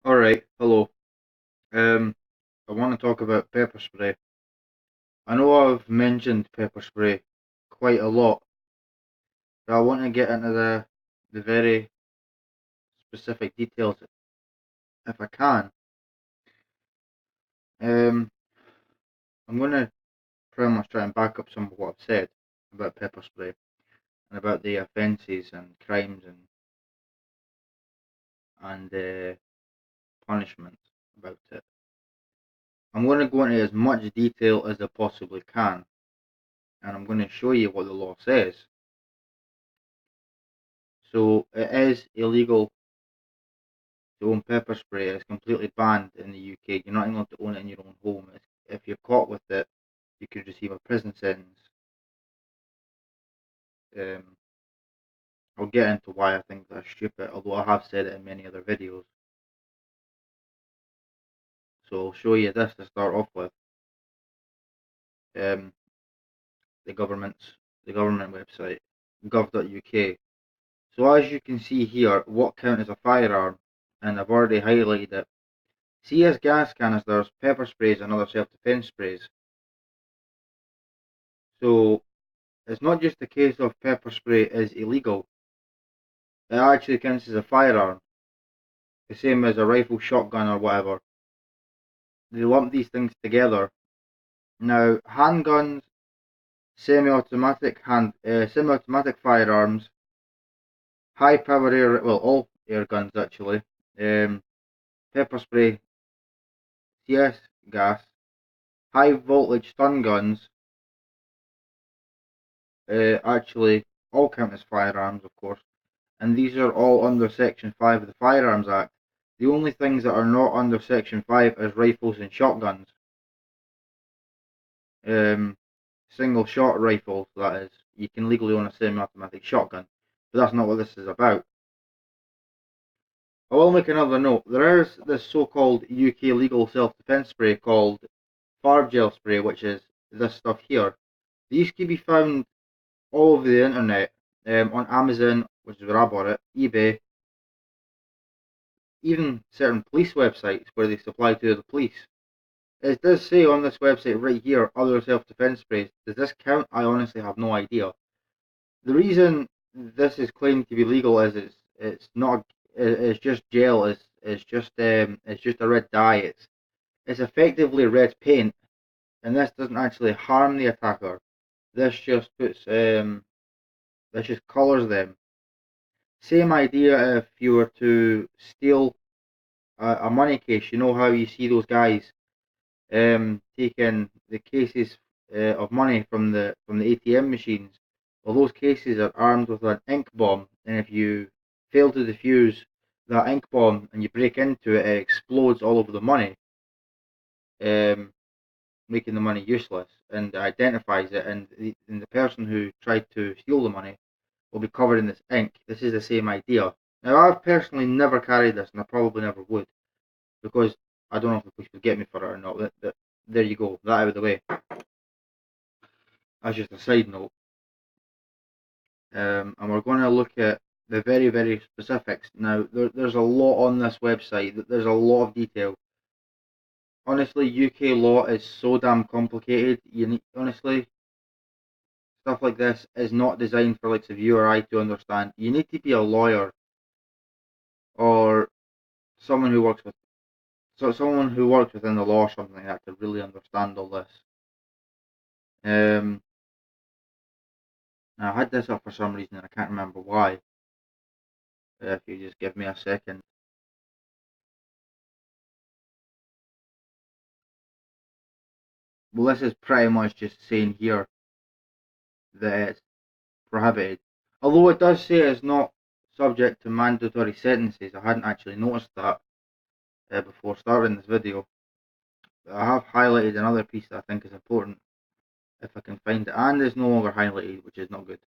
Alright, hello. I want to talk about pepper spray. I know I've mentioned pepper spray quite a lot, but I want to get into the very specific details if I can. Um, I'm going to pretty much try and back up some of what I've said about pepper spray and about the offences and crimes and punishments about it. I'm going to go into as much detail as I possibly can, and I'm going to show you what the law says. So it is illegal to own pepper spray. Is completely banned in the UK. You're not even allowed to own it in your own home. If you're caught with it, you could receive a prison sentence. Um, I'll get into why I think that's stupid, although I have said it in many other videos. So I'll show you this to start off with. Um, the government website, gov.uk. So as you can see here, what counts as a firearm, and I've already highlighted it. CS gas canisters, pepper sprays, and other self-defense sprays. So it's not just a case of pepper spray is illegal. It actually counts as a firearm, the same as a rifle, shotgun, or whatever. They lump these things together. Now, handguns, semi-automatic firearms, high-powered air, well, all air guns actually, pepper spray, CS gas, high-voltage stun guns, actually all count as firearms, of course, and these are all under Section 5 of the Firearms Act. The only things that are not under Section 5 is rifles and shotguns. Single shot rifles, that is. You can legally own a semi-automatic shotgun, but that's not what this is about. I will make another note. There is this so-called UK legal self-defense spray called Farb Gel Spray, which is this stuff here. These can be found all over the internet, on Amazon, which is where I bought it, eBay, even certain police websites where they supply to the police. It does say on this website right here, other self-defense sprays. Does this count? I honestly have no idea. The reason this is claimed to be legal is it's not, it's just gel. It's just a red dye. It's effectively red paint, and this doesn't actually harm the attacker. This just this just colors them. Same idea if you were to steal a money case. You know how you see those guys taking the cases of money from the ATM machines. Well, those cases are armed with an ink bomb, and if you fail to defuse that ink bomb and you break into it, it explodes all over the money, um, making the money useless, and identifies it. And the person who tried to steal the money will be covered in this ink. This is the same idea. Now, I've personally never carried this, and I probably never would, because I don't know if the police would get me for it or not. There you go, that out of the way. As just a side note, and we're going to look at the very, very specifics. Now, there's a lot on this website. There's a lot of detail. Honestly, UK law is so damn complicated. Honestly, stuff like this is not designed for like you or I to understand. You need to be a lawyer or someone who works with someone who works within the law or something like that to really understand all this. Now, I had this up for some reason and I can't remember why. If you just give me a second. Well, this is pretty much just saying here that it's prohibited. Although it does say it's not subject to mandatory sentences. I hadn't actually noticed that before starting this video. I have highlighted another piece that I think is important, if I can find it, and it's no longer highlighted, which is not good.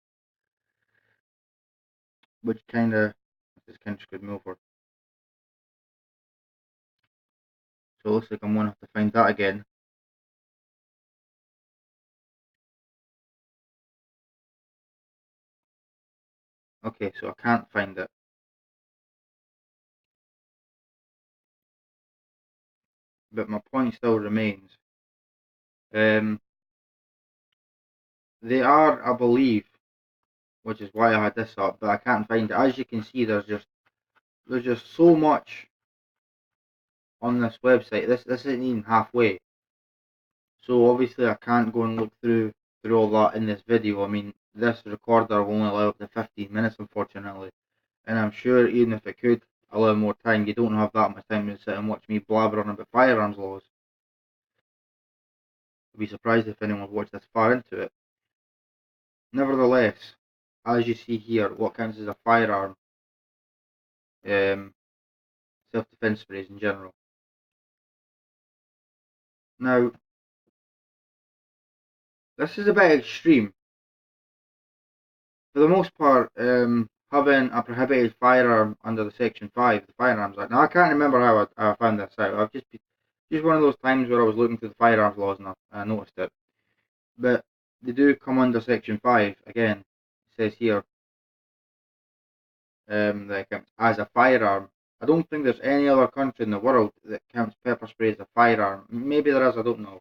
Which kind of screwed me over. So it looks like I'm going to have to find that again. Okay, so I can't find it. but my point still remains. They are, I believe, which is why I had this up, but I can't find it. As you can see, there's just so much on this website. This isn't even halfway. So obviously I can't go and look through all that in this video. I mean, this recorder will only allow up to 15 minutes, unfortunately. And I'm sure even if it could allow more time, you don't have that much time to sit and watch me blabber on about firearms laws. I'd be surprised if anyone watched this far into it. Nevertheless, as you see here, what counts as a firearm, self-defense sprays in general. Now, this is a bit extreme. For the most part, having a prohibited firearm under the Section 5 of the Firearms Act. Now, I can't remember how I found this out. I've just one of those times where I was looking through the firearms laws and I noticed it. But they do come under Section 5. Again, it says here that it counts as a firearm. I don't think there's any other country in the world that counts pepper spray as a firearm. Maybe there is, I don't know.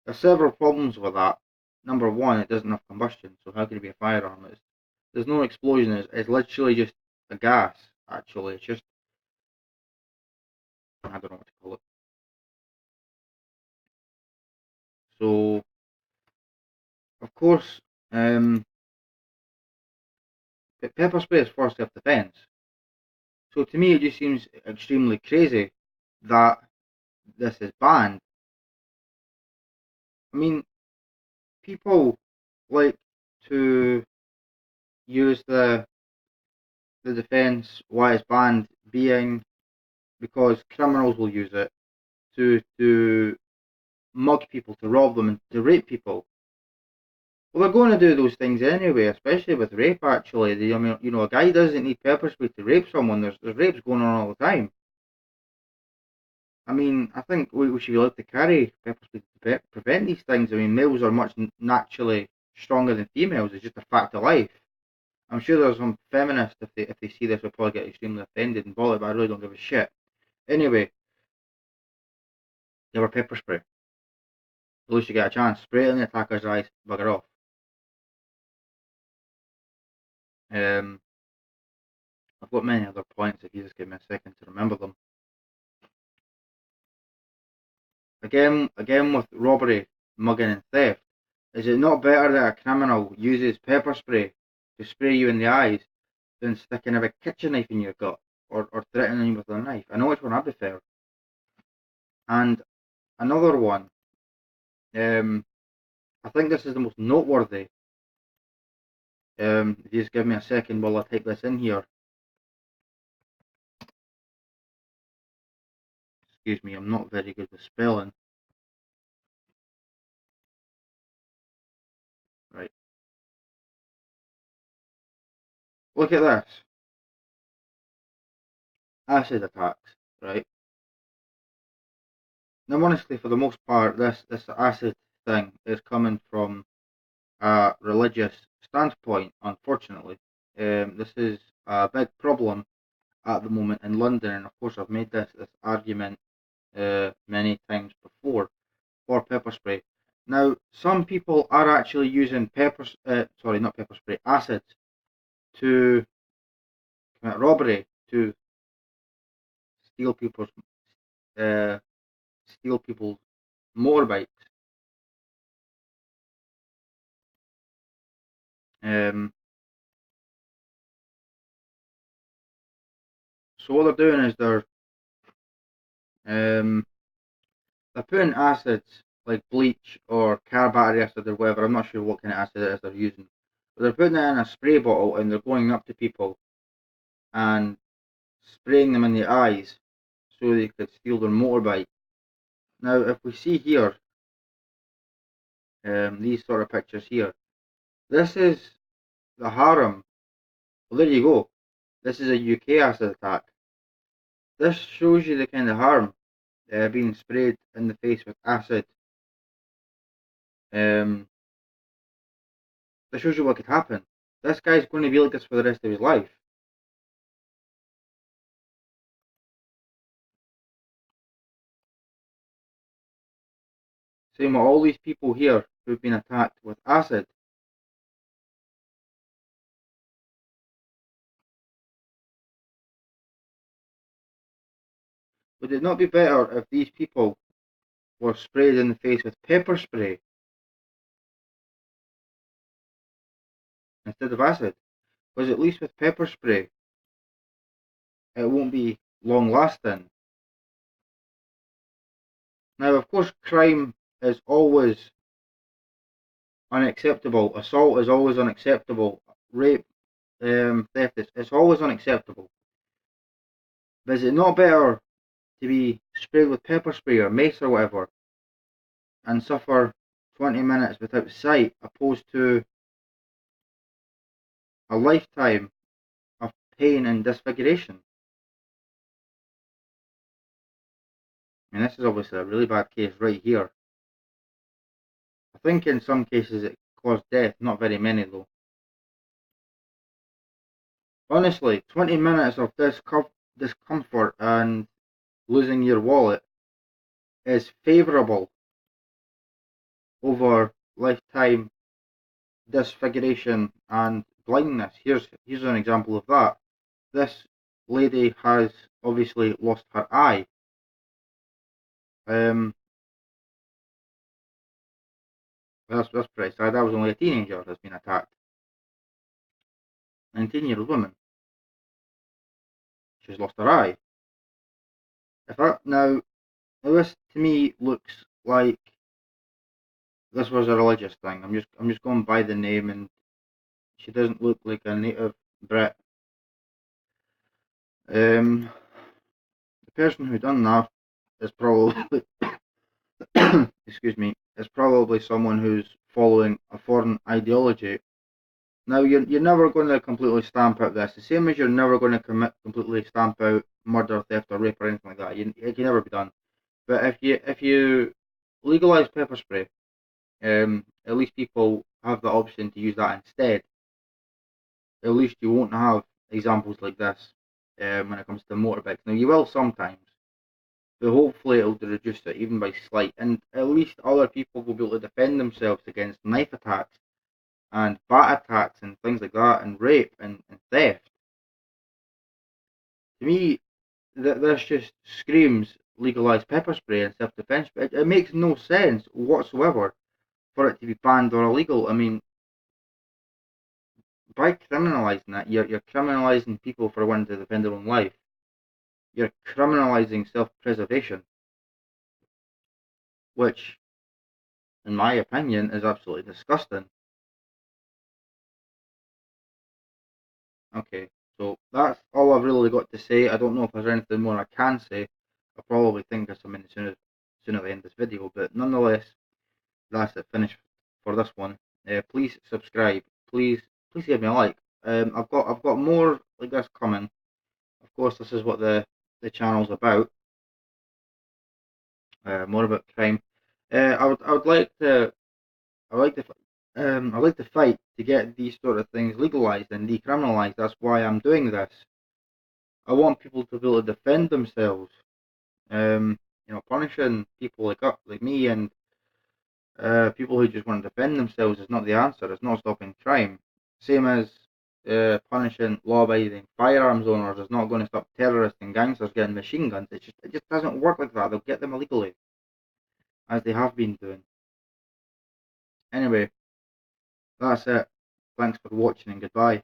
There's several problems with that. Number one, it doesn't have combustion, so how can it be a firearm? There's no explosion. It's literally just a gas. Actually, it's just, I don't know what to call it. So, of course, pepper spray is for self-defense. So to me, it just seems extremely crazy that this is banned. I mean, people like to use the defense why it's banned being because criminals will use it to mug people, to rob them, and to rape people. Well, they're going to do those things anyway, especially with rape. Actually, I mean, a guy doesn't need pepper spray to rape someone. There's rapes going on all the time. I mean, I think we should be allowed to carry pepper spray to prevent these things. I mean, males are much naturally stronger than females. It's just a fact of life. I'm sure there's some feminists, if they see this, will probably get extremely offended and bothered, but I really don't give a shit. Anyway, they were pepper spray. At least you get a chance. Spray it in the attacker's eyes, bugger off. I've got many other points if you just give me a second to remember them. Again with robbery, mugging and theft, is it not better that a criminal uses pepper spray to spray you in the eyes than sticking a big kitchen knife in your gut or threatening you with a knife? I know which one I prefer. And another one, I think this is the most noteworthy. If you just give me a second while I type this in here. Excuse me, I'm not very good with spelling. Right. Look at this. Acid attacks, right? Now, honestly, for the most part, this acid thing is coming from a religious standpoint, unfortunately. This is a big problem at the moment in London, and of course I've made this argument many times before for pepper spray. Now, some people are actually using not pepper spray, acid to commit robbery, to steal people's uh, motorbikes. Um, so what they're doing is um, they're putting acids like bleach or carbonic acid or whatever. I'm not sure what kind of acid it is they're using, but they're putting it in a spray bottle and they're going up to people and spraying them in the eyes so they could steal their motorbike. Now, if we see here, these sort of pictures here, this is the harem. Well, there you go. This is a UK acid attack. This shows you the kind of harm being sprayed in the face with acid. That shows you what could happen. This guy's going to be like this for the rest of his life. Same with all these people here who've been attacked with acid. Would it not be better if these people were sprayed in the face with pepper spray instead of acid? Because at least with pepper spray, it won't be long lasting. Now, of course, crime is always unacceptable. Assault is always unacceptable. Rape, theft, it's always unacceptable. But is it not better to be sprayed with pepper spray or mace or whatever and suffer 20 minutes without sight opposed to a lifetime of pain and disfiguration? I mean, this is obviously a really bad case right here. I think in some cases it caused death, not very many though. Honestly, 20 minutes of discomfort and losing your wallet is favourable over lifetime disfiguration and blindness. Here's an example of that. This lady has obviously lost her eye. That's pretty sad. That was only a teenager that's been attacked. 19-year-old woman. She's lost her eye. Now this to me looks like this was a religious thing. I'm just going by the name, and she doesn't look like a native Brit. The person who done that is probably excuse me, is probably someone who's following a foreign ideology. Now you're never going to completely stamp out this, the same as you're never going to completely stamp out murder, theft, or rape or anything like that. It can never be done. But if you legalize pepper spray, at least people have the option to use that instead. At least you won't have examples like this when it comes to motorbikes. Now you will sometimes, but hopefully it'll reduce it even by slight, and at least other people will be able to defend themselves against knife attacks and bat attacks and things like that, and rape and theft. To me, this just screams legalized pepper spray and self-defense. But it makes no sense whatsoever for it to be banned or illegal. I mean, by criminalizing it, you're criminalizing people for wanting to defend their own life. You're criminalizing self-preservation, which, in my opinion, is absolutely disgusting. Okay, so that's all I've really got to say. I don't know if there's anything more I can say. I probably think of something sooner at the end of this video, but nonetheless, that's it. Finished for this one. Please subscribe. Please give me a like. I've got more like this coming. Of course, this is what the channel's about. More about crime. I would like to I'd like to fight to get these sort of things legalized and decriminalized. That's why I'm doing this. I want people to be able to defend themselves. Punishing people like me and people who just want to defend themselves is not the answer. It's not stopping crime. Same as punishing law-abiding firearms owners is not going to stop terrorists and gangsters getting machine guns. It just doesn't work like that. They'll get them illegally, as they have been doing. Anyway, that's it. Thanks for watching and goodbye.